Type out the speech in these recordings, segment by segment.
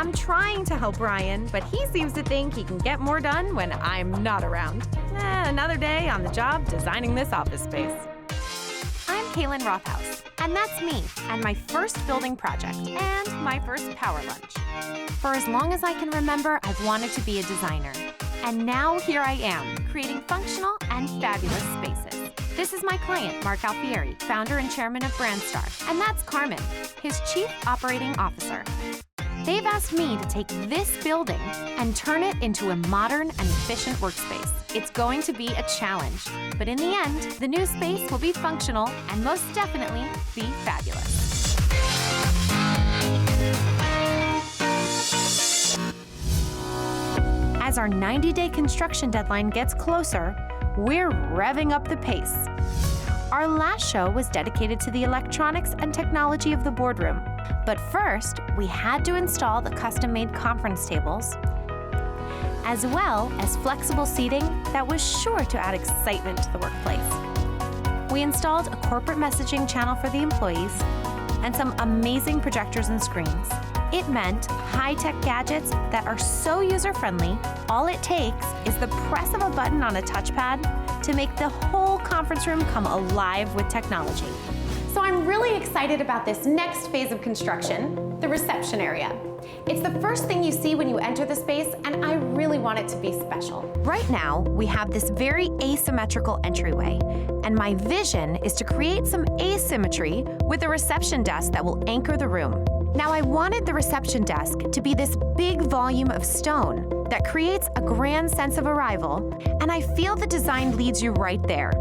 I'm trying to help Brian, but he seems to think he can get more done when I'm not around. Another day on the job designing this office space. I'm Kalyn Rothaus, and that's me, and my first building project, and my first power lunch. For as long as I can remember, I've wanted to be a designer. And now here I am, creating functional and fabulous spaces. This is my client, Mark Alfieri, founder and chairman of Brandstar, and that's Carmen, his chief operating officer. They've asked me to take this building and turn it into a modern and efficient workspace. It's going to be a challenge, but in the end, the new space will be functional and most definitely be fabulous. As our 90-day construction deadline gets closer, we're revving up the pace. Our last show was dedicated to the electronics and technology of the boardroom. But first, we had to install the custom-made conference tables, as well as flexible seating that was sure to add excitement to the workplace. We installed a corporate messaging channel for the employees and some amazing projectors and screens. It meant high-tech gadgets that are so user-friendly, all it takes is the press of a button on a touchpad to make the whole conference room come alive with technology. So I'm really excited about this next phase of construction, the reception area. It's the first thing you see when you enter the space, and I really want it to be special. Right now, we have this very asymmetrical entryway, and my vision is to create some asymmetry with a reception desk that will anchor the room. Now, I wanted the reception desk to be this big volume of stone that creates a grand sense of arrival, and I feel the design leads you right there.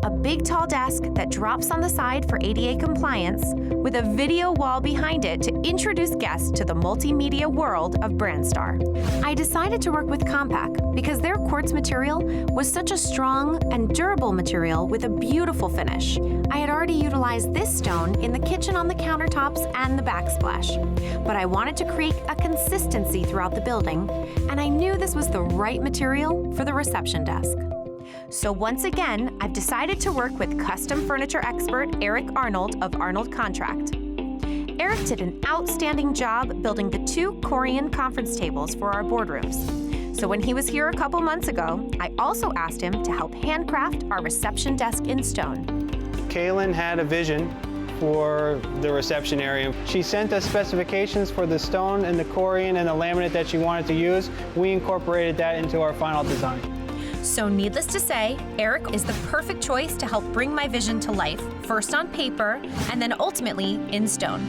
A big tall desk that drops on the side for ADA compliance with a video wall behind it to introduce guests to the multimedia world of Brandstar. I decided to work with Compact because their quartz material was such a strong and durable material with a beautiful finish. I had already utilized this stone in the kitchen on the countertops and the backsplash, but I wanted to create a consistency throughout the building, and I knew this was the right material for the reception desk. So once again, I've decided to work with custom furniture expert Eric Arnold of Arnold Contract. Eric did an outstanding job building the 2 Korean conference tables for our boardrooms. So when he was here a couple months ago, I also asked him to help handcraft our reception desk in stone. Kalyn had a vision for the reception area. She sent us specifications for the stone and the Korean and the laminate that she wanted to use. We incorporated that into our final design. So needless to say, Eric is the perfect choice to help bring my vision to life, first on paper and then ultimately in stone.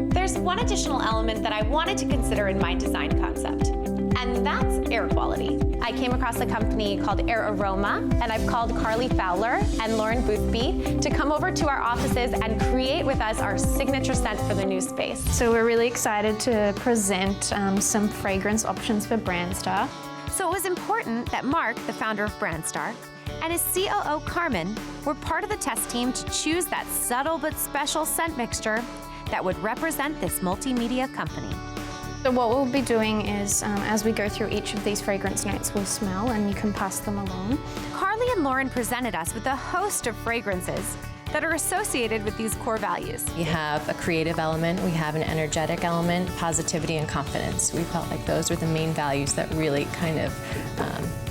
There's one additional element that I wanted to consider in my design concept, and that's air quality. I came across a company called Air Aroma, and I've called Carly Fowler and Lauren Boothby to come over to our offices and create with us our signature scent for the new space. So we're really excited to present some fragrance options for Brandstar. So it was important that Mark, the founder of Brandstar, and his COO Carmen were part of the test team to choose that subtle but special scent mixture that would represent this multimedia company. So what we'll be doing is, as we go through each of these fragrance notes, we'll smell and you can pass them along. Carly and Lauren presented us with a host of fragrances that are associated with these core values. We have a creative element, we have an energetic element, positivity and confidence. We felt like those were the main values that really kind of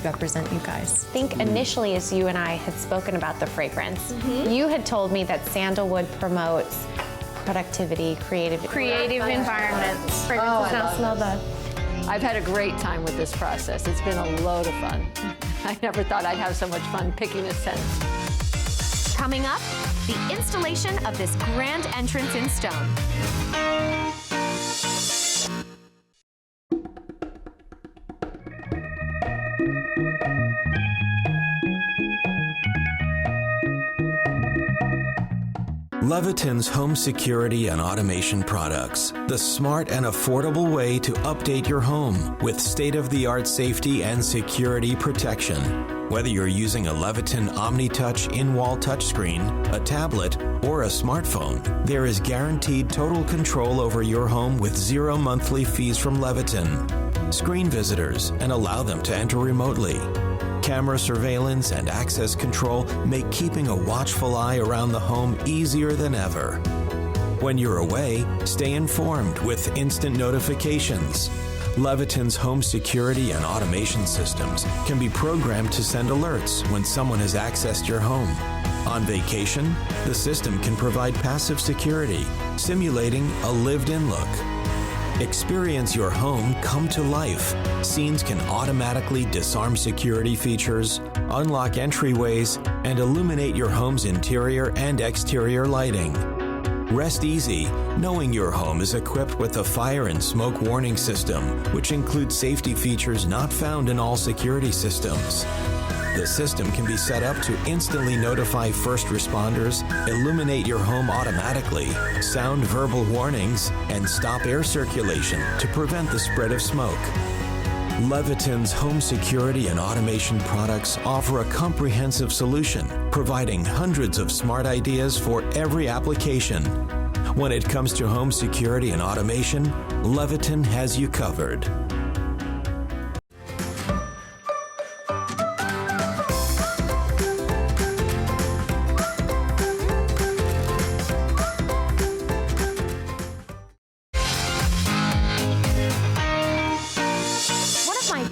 represent you guys. I think initially as you and I had spoken about the fragrance, you had told me that sandalwood promotes productivity, creative environments. Fragrances now smell bad. I've had a great time with this process. It's been a load of fun. I never thought I'd have so much fun picking a scent. Coming up, the installation of this grand entrance in stone. Leviton's home security and automation products. The smart and affordable way to update your home with state-of-the-art safety and security protection. Whether you're using a Leviton OmniTouch in-wall touchscreen, a tablet, or a smartphone, there is guaranteed total control over your home with 0 monthly fees from Leviton. Screen visitors and allow them to enter remotely. Camera surveillance and access control make keeping a watchful eye around the home easier than ever. When you're away, stay informed with instant notifications. Leviton's home security and automation systems can be programmed to send alerts when someone has accessed your home. On vacation, the system can provide passive security, simulating a lived-in look. Experience your home come to life. Scenes can automatically disarm security features, unlock entryways, and illuminate your home's interior and exterior lighting. Rest easy, knowing your home is equipped with a fire and smoke warning system, which includes safety features not found in all security systems. The system can be set up to instantly notify first responders, illuminate your home automatically, sound verbal warnings, and stop air circulation to prevent the spread of smoke. Leviton's home security and automation products offer a comprehensive solution, providing hundreds of smart ideas for every application. When it comes to home security and automation, Leviton has you covered.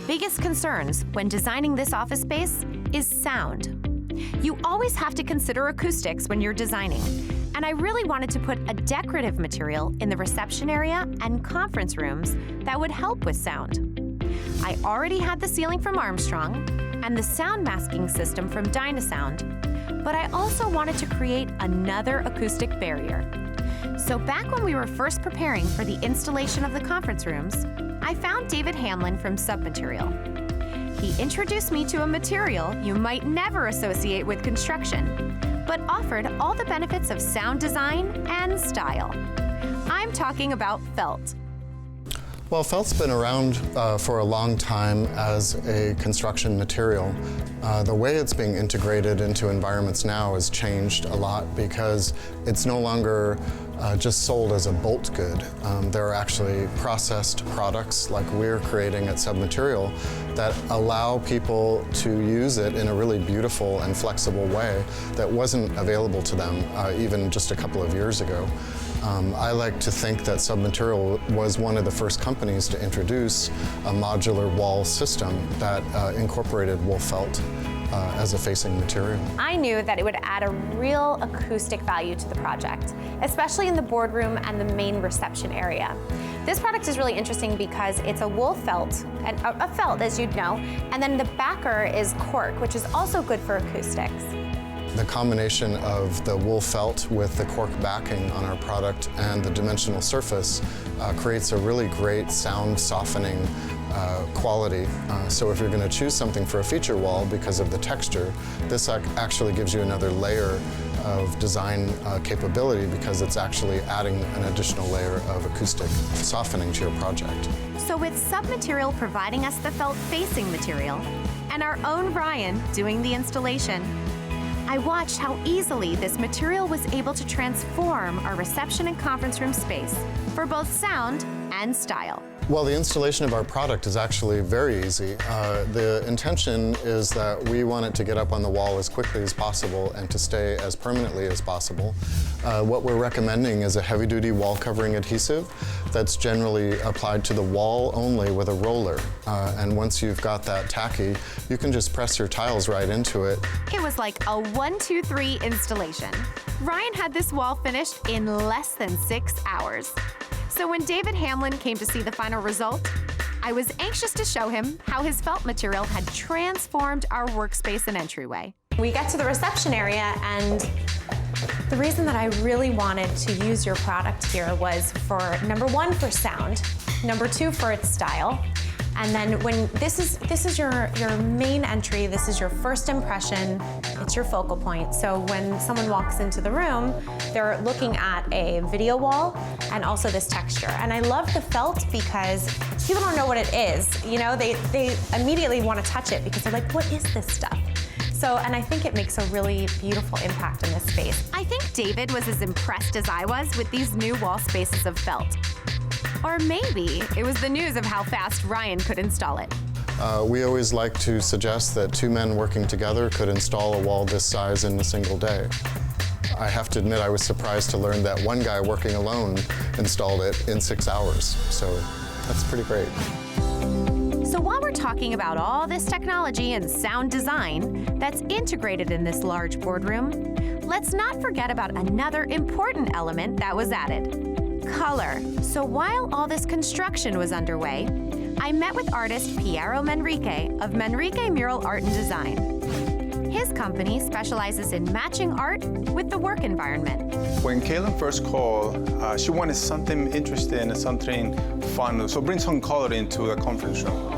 Biggest concerns when designing this office space is sound. You always have to consider acoustics when you're designing, and I really wanted to put a decorative material in the reception area and conference rooms that would help with sound. I already had the ceiling from Armstrong and the sound masking system from Dynasound, but I also wanted to create another acoustic barrier. So back when we were first preparing for the installation of the conference rooms, I found David Hamlin from Submaterial. He introduced me to a material you might never associate with construction, but offered all the benefits of sound design and style. I'm talking about felt. Well, felt's been around for a long time as a construction material. The way it's being integrated into environments now has changed a lot because it's no longer just sold as a bolt good. There are actually processed products like we're creating at Submaterial that allow people to use it in a really beautiful and flexible way that wasn't available to them even just a couple of years ago. I like to think that Submaterial was one of the first companies to introduce a modular wall system that incorporated wool felt as a facing material. I knew that it would add a real acoustic value to the project, especially in the boardroom and the main reception area. This product is really interesting because it's a wool felt, and a felt as you'd know, and then the backer is cork, which is also good for acoustics. The combination of the wool felt with the cork backing on our product and the dimensional surface creates a really great sound softening quality. So if you're going to choose something for a feature wall because of the texture, this actually gives you another layer of design capability because it's actually adding an additional layer of acoustic softening to your project. So with Submaterial providing us the felt facing material and our own Ryan doing the installation, I watched how easily this material was able to transform our reception and conference room space for both sound and style. Well, the installation of our product is actually very easy. The intention is that we want it to get up on the wall as quickly as possible and to stay as permanently as possible. What we're recommending is a heavy-duty wall covering adhesive that's generally applied to the wall only with a roller. And once you've got that tacky, you can just press your tiles right into it. It was like a 1-2-3 installation. Ryan had this wall finished in less than 6 hours. So when David Hamlin came to see the final result, I was anxious to show him how his felt material had transformed our workspace and entryway. We get to the reception area, and the reason that I really wanted to use your product here was for, number one, for sound, number two, for its style, and then when this is your main entry, this is your first impression, it's your focal point. So when someone walks into the room, they're looking at a video wall and also this texture. And I love the felt because people don't know what it is. You know, they immediately want to touch it because they're like, what is this stuff? So, and I think it makes a really beautiful impact in this space. I think David was as impressed as I was with these new wall spaces of felt. Or maybe it was the news of how fast Ryan could install it. We always like to suggest that 2 men working together could install a wall this size in a single day. I have to admit I was surprised to learn that 1 guy working alone installed it in 6 hours. So that's pretty great. So while we're talking about all this technology and sound design that's integrated in this large boardroom, let's not forget about another important element that was added: color. So while all this construction was underway, I met with artist Piero Manrique of Manrique Mural Art and Design. His company specializes in matching art with the work environment. When Kalyn first called, she wanted something interesting and something fun, so bring some color into the conference room.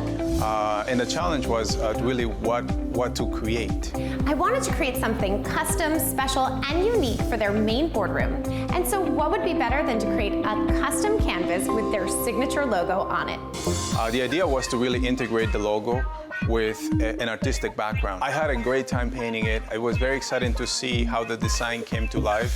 And the challenge was really what to create. I wanted to create something custom, special, and unique for their main boardroom. And so what would be better than to create a custom canvas with their signature logo on it? The idea was to really integrate the logo with an artistic background. I had a great time painting it. It was very exciting to see how the design came to life.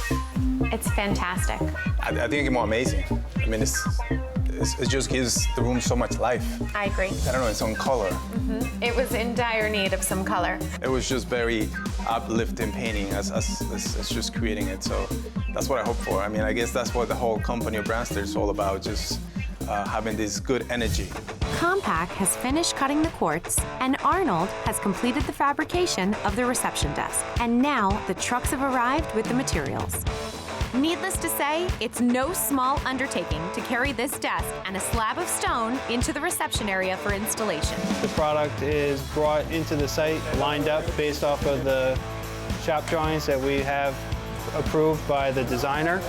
It's fantastic. I think it came out amazing. I mean, it just gives the room so much life. I agree. I don't know, it's on color. It was in dire need of some color. It was just very uplifting painting as just creating it. So that's what I hope for. I mean, I guess that's what the whole company of Brandster is all about, just having this good energy. Compaq has finished cutting the quartz, and Arnold has completed the fabrication of the reception desk. And now the trucks have arrived with the materials. Needless to say, it's no small undertaking to carry this desk and a slab of stone into the reception area for installation. The product is brought into the site, lined up based off of the shop drawings that we have approved by the designer.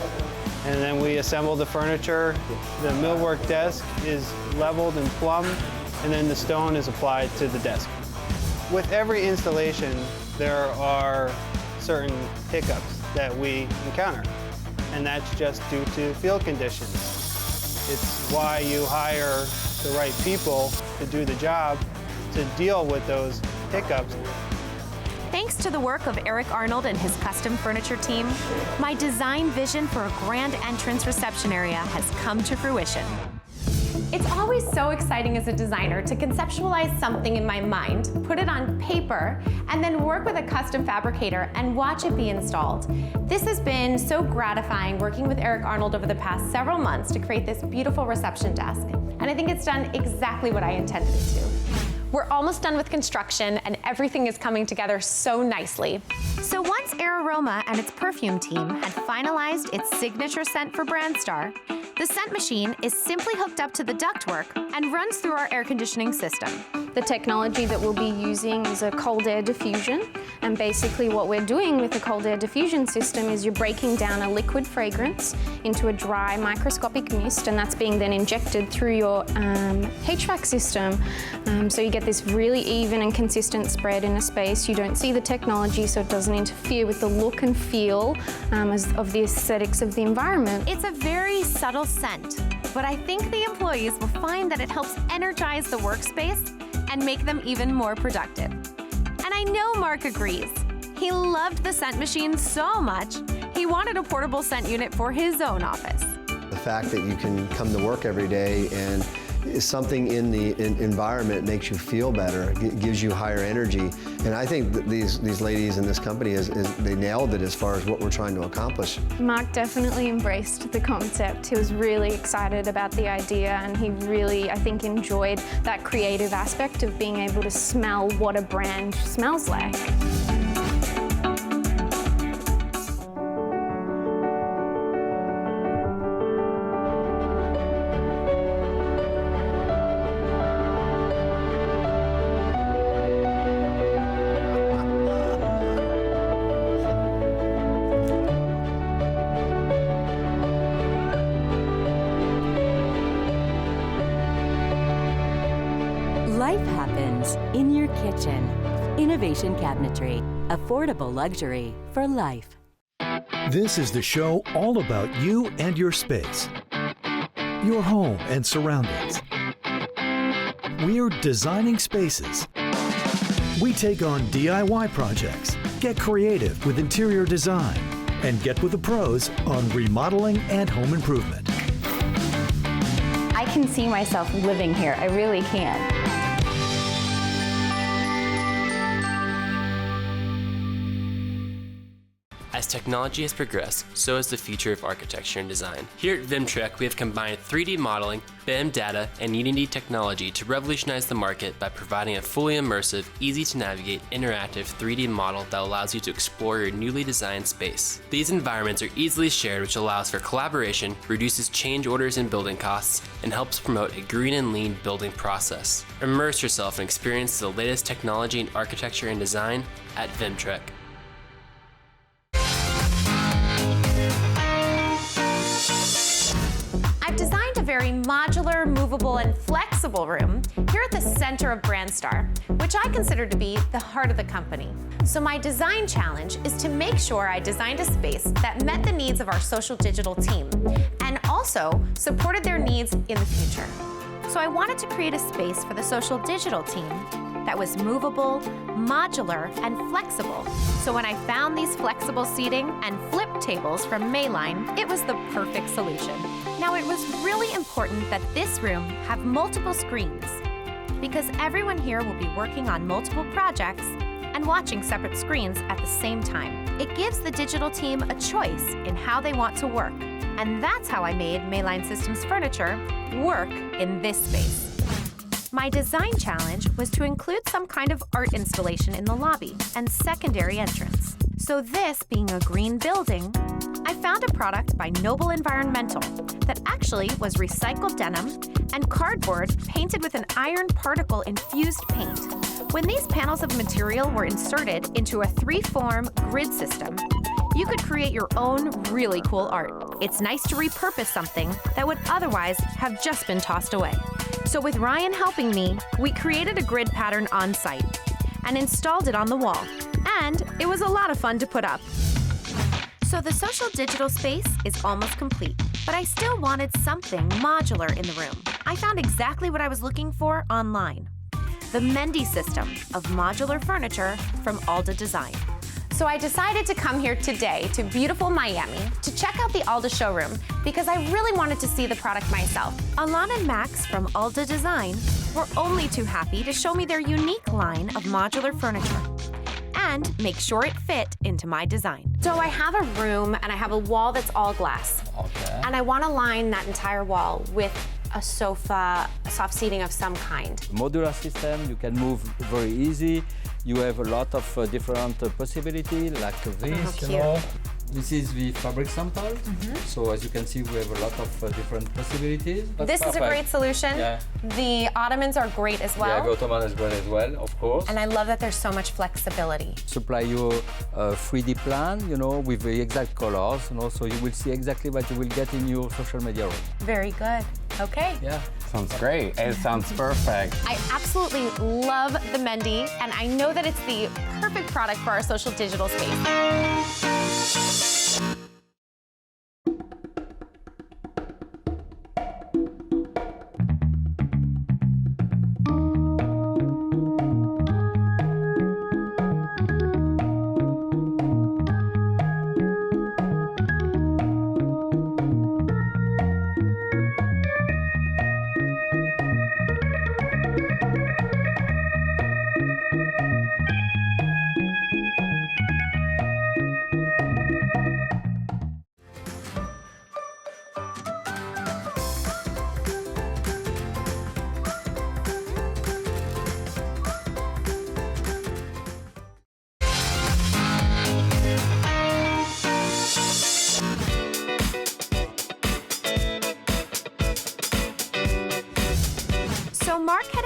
And then we assemble the furniture. The millwork desk is leveled and plumbed, and then the stone is applied to the desk. With every installation, there are certain hiccups that we encounter, and that's just due to field conditions. It's why you hire the right people to do the job to deal with those hiccups. Thanks to the work of Eric Arnold and his custom furniture team, my design vision for a grand entrance reception area has come to fruition. It's always so exciting as a designer to conceptualize something in my mind, put it on paper, and then work with a custom fabricator and watch it be installed. This has been so gratifying working with Eric Arnold over the past several months to create this beautiful reception desk. And I think it's done exactly what I intended it to. We're almost done with construction and everything is coming together so nicely. So once Air Aroma and its perfume team had finalized its signature scent for Brandster, the scent machine is simply hooked up to the ductwork and runs through our air conditioning system. The technology that we'll be using is a cold air diffusion, and basically what we're doing with the cold air diffusion system is you're breaking down a liquid fragrance into a dry microscopic mist, and that's being then injected through your HVAC system. So you get this really even and consistent spread in a space. You don't see the technology, so it doesn't interfere with the look and feel of the aesthetics of the environment. It's a very subtle scent, but I think the employees will find that it helps energize the workspace and make them even more productive. And I know Mark agrees. He loved the scent machine so much, he wanted a portable scent unit for his own office. The fact that you can come to work every day and something in the environment makes you feel better, gives you higher energy. And I think that these ladies in this company, they nailed it as far as what we're trying to accomplish. Mark definitely embraced the concept. He was really excited about the idea, and he really, I think, enjoyed that creative aspect of being able to smell what a brand smells like. Life happens in your kitchen. Innovation Cabinetry. Affordable luxury for life. This is the show all about you and your space, your home and surroundings. We're designing spaces. We take on DIY projects, get creative with interior design, and get with the pros on remodeling and home improvement. I can see myself living here. I really can. technology has progressed, so has the future of architecture and design. Here at Vimtrek, we have combined 3D modeling, BIM data, and Unity technology to revolutionize the market by providing a fully immersive, easy-to-navigate, interactive 3D model that allows you to explore your newly designed space. These environments are easily shared, which allows for collaboration, reduces change orders and building costs, and helps promote a green and lean building process. Immerse yourself and experience the latest technology in architecture and design at Vimtrek. I've designed a very modular, movable, and flexible room here at the center of Brandstar, which I consider to be the heart of the company. So my design challenge is to make sure I designed a space that met the needs of our social digital team and also supported their needs in the future. So I wanted to create a space for the social digital team that was movable, modular, and flexible. So when I found these flexible seating and flip tables from Mayline, it was the perfect solution. Now it was really important that this room have multiple screens because everyone here will be working on multiple projects and watching separate screens at the same time. It gives the digital team a choice in how they want to work. And that's how I made Mayline Systems furniture work in this space. My design challenge was to include some kind of art installation in the lobby and secondary entrance. So this being a green building, I found a product by Noble Environmental that actually was recycled denim and cardboard painted with an iron particle infused paint. When these panels of material were inserted into a 3-form grid system, you could create your own really cool art. It's nice to repurpose something that would otherwise have just been tossed away. So with Ryan helping me, we created a grid pattern on site and installed it on the wall. And it was a lot of fun to put up. So the social digital space is almost complete, but I still wanted something modular in the room. I found exactly what I was looking for online. The Mendy system of modular furniture from Alda Design. So I decided to come here today to beautiful Miami to check out the Alda showroom because I really wanted to see the product myself. Alon and Max from Alda Design were only too happy to show me their unique line of modular furniture and make sure it fit into my design. So I have a room and I have a wall that's all glass. Okay. And I want to line that entire wall with a sofa, a soft seating of some kind. Modular system, you can move very easy. You have a lot of different possibilities, like this, you know. This is the fabric sample. So as you can see, we have a lot of different possibilities. This is a great solution. Yeah. The ottomans are great as well. Yeah, the ottoman is great as well, of course. And I love that there's so much flexibility. Supply you a 3D plan, you know, with the exact colors, you know, so you will see exactly what you will get in your social media room. Very good. Okay. Yeah. Sounds great. It sounds perfect. I absolutely love the Mendy, and I know that it's the perfect product for our social digital space.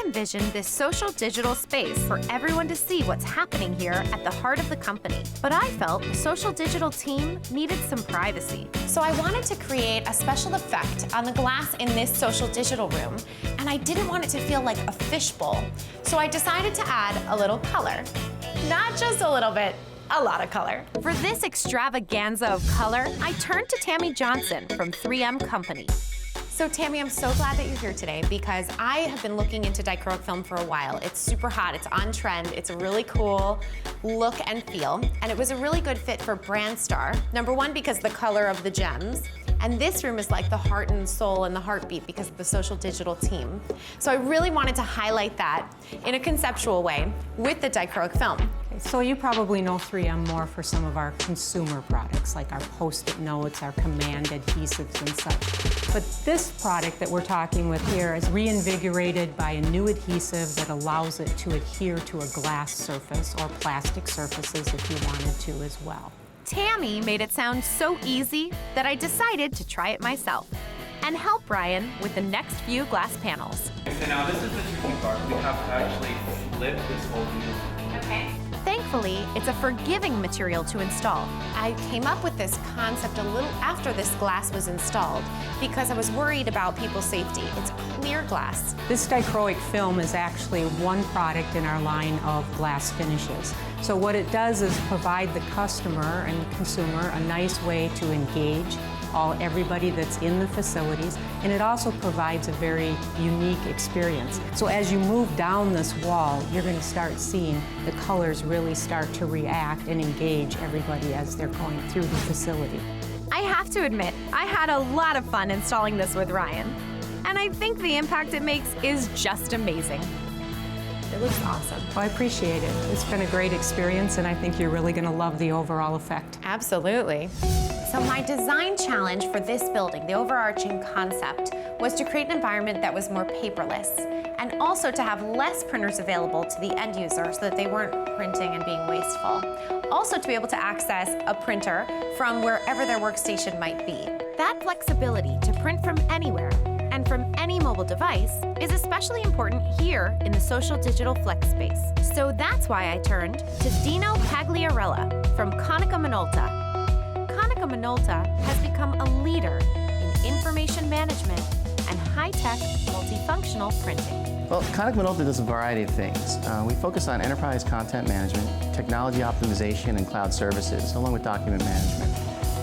Envisioned this social digital space for everyone to see what's happening here at the heart of the company. But I felt the social digital team needed some privacy. So I wanted to create a special effect on the glass in this social digital room, and I didn't want it to feel like a fishbowl. So I decided to add a little color. Not just a little bit, a lot of color. For this extravaganza of color, I turned to Tammy Johnson from 3M Company. So Tammy, I'm so glad that you're here today because I have been looking into dichroic film for a while. It's super hot, it's on trend, it's a really cool look and feel, and it was a really good fit for Brandstar. Number one, because the color of the gems, and this room is like the heart and soul and the heartbeat because of the social digital team. So I really wanted to highlight that in a conceptual way with the dichroic film. So you probably know 3M more for some of our consumer products, like our Post-it notes, our Command adhesives and such. But this product that we're talking with here is reinvigorated by a new adhesive that allows it to adhere to a glass surface or plastic surfaces if you wanted to as well. Tammy made it sound so easy that I decided to try it myself and help Ryan with the next few glass panels. So now this is the tricky part. We have to actually flip this whole unit. Okay. Thankfully, it's a forgiving material to install. I came up with this concept a little after this glass was installed because I was worried about people's safety. It's clear glass. This dichroic film is actually one product in our line of glass finishes. So what it does is provide the customer and consumer a nice way to engage everybody that's in the facilities, and it also provides a very unique experience. So as you move down this wall, you're going to start seeing the colors really start to react and engage everybody as they're going through the facility. I have to admit, I had a lot of fun installing this with Ryan, and I think the impact it makes is just amazing. It looks awesome. Well, I appreciate it. It's been a great experience, and I think you're really going to love the overall effect. Absolutely. So my design challenge for this building, the overarching concept, was to create an environment that was more paperless and also to have less printers available to the end user so that they weren't printing and being wasteful. Also to be able to access a printer from wherever their workstation might be. That flexibility to print from anywhere and from any mobile device is especially important here in the social digital flex space. So that's why I turned to Dino Pagliarella from Konica Minolta. Konica Minolta has become a leader in information management and high-tech multifunctional printing. Well, Konica Minolta does a variety of things. We focus on enterprise content management, technology optimization, and cloud services, along with document management.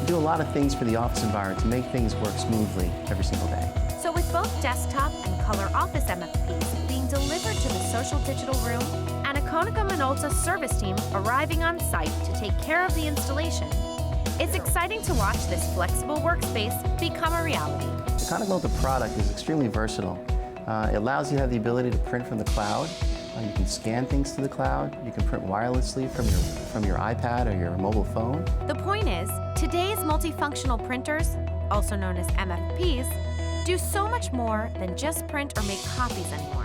We do a lot of things for the office environment to make things work smoothly every single day. So with both desktop and color office MFPs being delivered to the social digital room and a Konica Minolta service team arriving on site to take care of the installation, it's exciting to watch this flexible workspace become a reality. The Konica Minolta product is extremely versatile. It allows you to have the ability to print from the cloud. You can scan things to the cloud. You can print wirelessly from your iPad or your mobile phone. The point is, today's multifunctional printers, also known as MFPs, do so much more than just print or make copies anymore.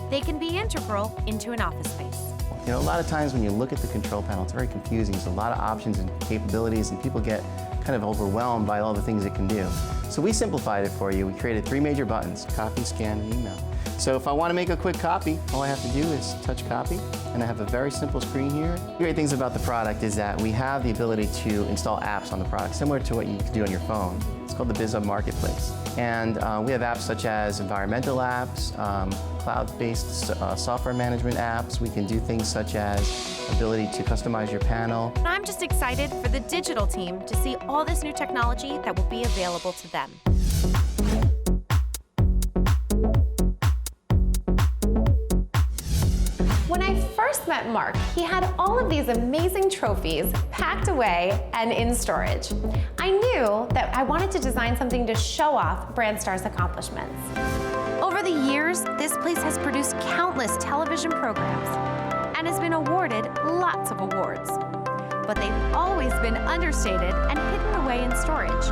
They can be integral into an office space. You know, a lot of times when you look at the control panel, it's very confusing. There's a lot of options and capabilities, and people get kind of overwhelmed by all the things it can do. So we simplified it for you. We created 3 major buttons: copy, scan, and email. So if I want to make a quick copy, all I have to do is touch copy, and I have a very simple screen here. The great things about the product is that we have the ability to install apps on the product, similar to what you can do on your phone. It's called the BizHub Marketplace. And we have apps such as environmental apps, cloud-based software management apps. We can do things such as ability to customize your panel. I'm just excited for the digital team to see all this new technology that will be available to them. When I first met Mark, he had all of these amazing trophies packed away and in storage. I knew that I wanted to design something to show off BrandStar's accomplishments. Over the years, this place has produced countless television programs and has been awarded lots of awards. But they've always been understated and hidden away in storage.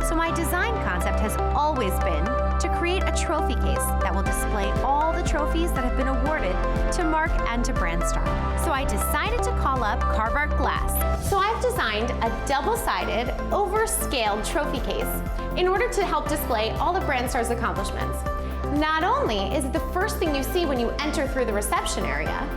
So my design concept has always been to create a trophy case that will display all the trophies that have been awarded to Mark and to BrandStar. So I decided to call up Carve Art Glass. So I've designed a double-sided, overscaled trophy case in order to help display all of BrandStar's accomplishments. Not only is it the first thing you see when you enter through the reception area,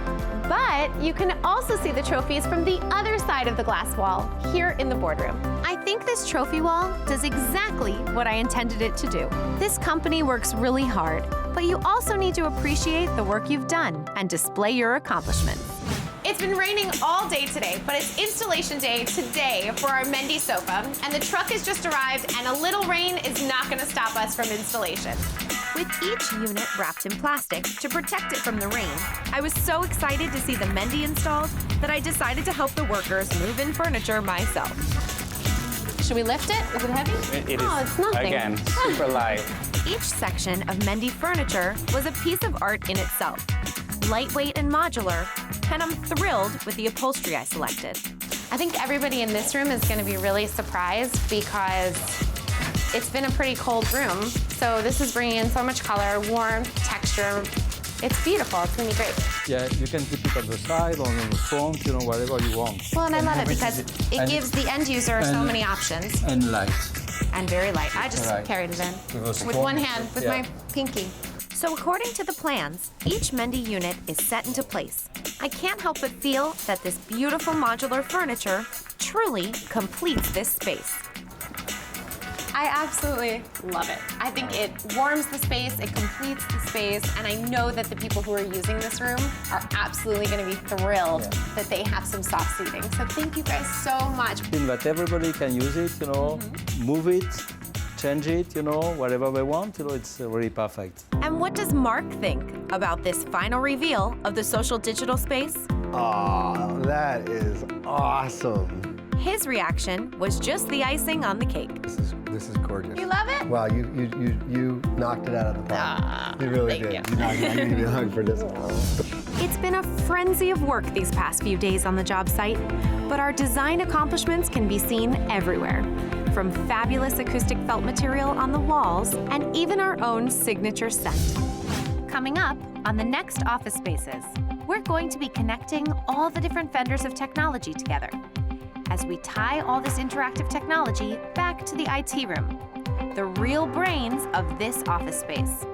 but you can also see the trophies from the other side of the glass wall here in the boardroom. I think this trophy wall does exactly what I intended it to do. This company works really hard, but you also need to appreciate the work you've done and display your accomplishments. It's been raining all day today, but it's installation day today for our Mendy sofa, and the truck has just arrived, and a little rain is not going to stop us from installation. With each unit wrapped in plastic to protect it from the rain, I was so excited to see the Mendy installed that I decided to help the workers move in furniture myself. Should we lift it? Is it heavy? It is, it's nothing. again, super light. Each section of Mendy furniture was a piece of art in itself. lightweight and modular, and I'm thrilled with the upholstery I selected. I think everybody in this room is going to be really surprised because it's been a pretty cold room. So this is bringing in so much color, warmth, texture. It's beautiful. It's going to be great. Yeah, you can keep it on the side, on the front, you know, whatever you want. Well, and I love it because it gives the end user so many options. And light. And very light. I just carried it in with one hand, with my pinky. So according to the plans, each Mendy unit is set into place. I can't help but feel that this beautiful modular furniture truly completes this space. I absolutely love it. I think it warms the space, it completes the space, and I know that the people who are using this room are absolutely going to be thrilled that they have some soft seating. So thank you guys so much. That everybody can use it, you know, move it, change it, you know, whatever they want, you know, it's really perfect. And what does Mark think about this final reveal of the social digital space? Oh, that is awesome. His reaction was just the icing on the cake. This is gorgeous. You love it? Wow, you knocked it out of the park. You really did. You knocked it out. You need a hug for this. It's been a frenzy of work these past few days on the job site, but our design accomplishments can be seen everywhere. From fabulous acoustic felt material on the walls and even our own signature scent. Coming up on the next Office Spaces, we're going to be connecting all the different vendors of technology together as we tie all this interactive technology back to the IT room, the real brains of this office space.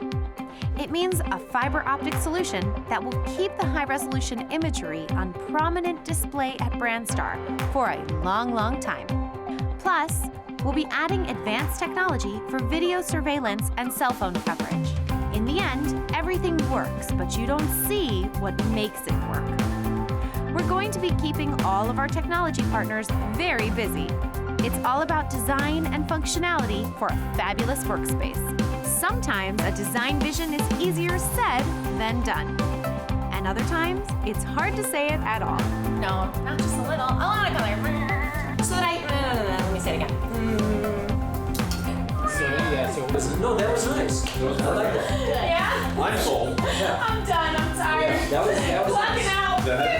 It means a fiber optic solution that will keep the high-resolution imagery on prominent display at Brandstar for a long, long time. Plus, we'll be adding advanced technology for video surveillance and cell phone coverage. In the end, everything works, but you don't see what makes it work. We're going to be keeping all of our technology partners very busy. It's all about design and functionality for a fabulous workspace. Sometimes a design vision is easier said than done. And other times, it's hard to say it at all. No, not just a little. I want to go there. So that let me say it again. No, that was nice. I like that. Yeah? I'm full. Yeah. I'm done. I'm tired. That was Clocking nice. out.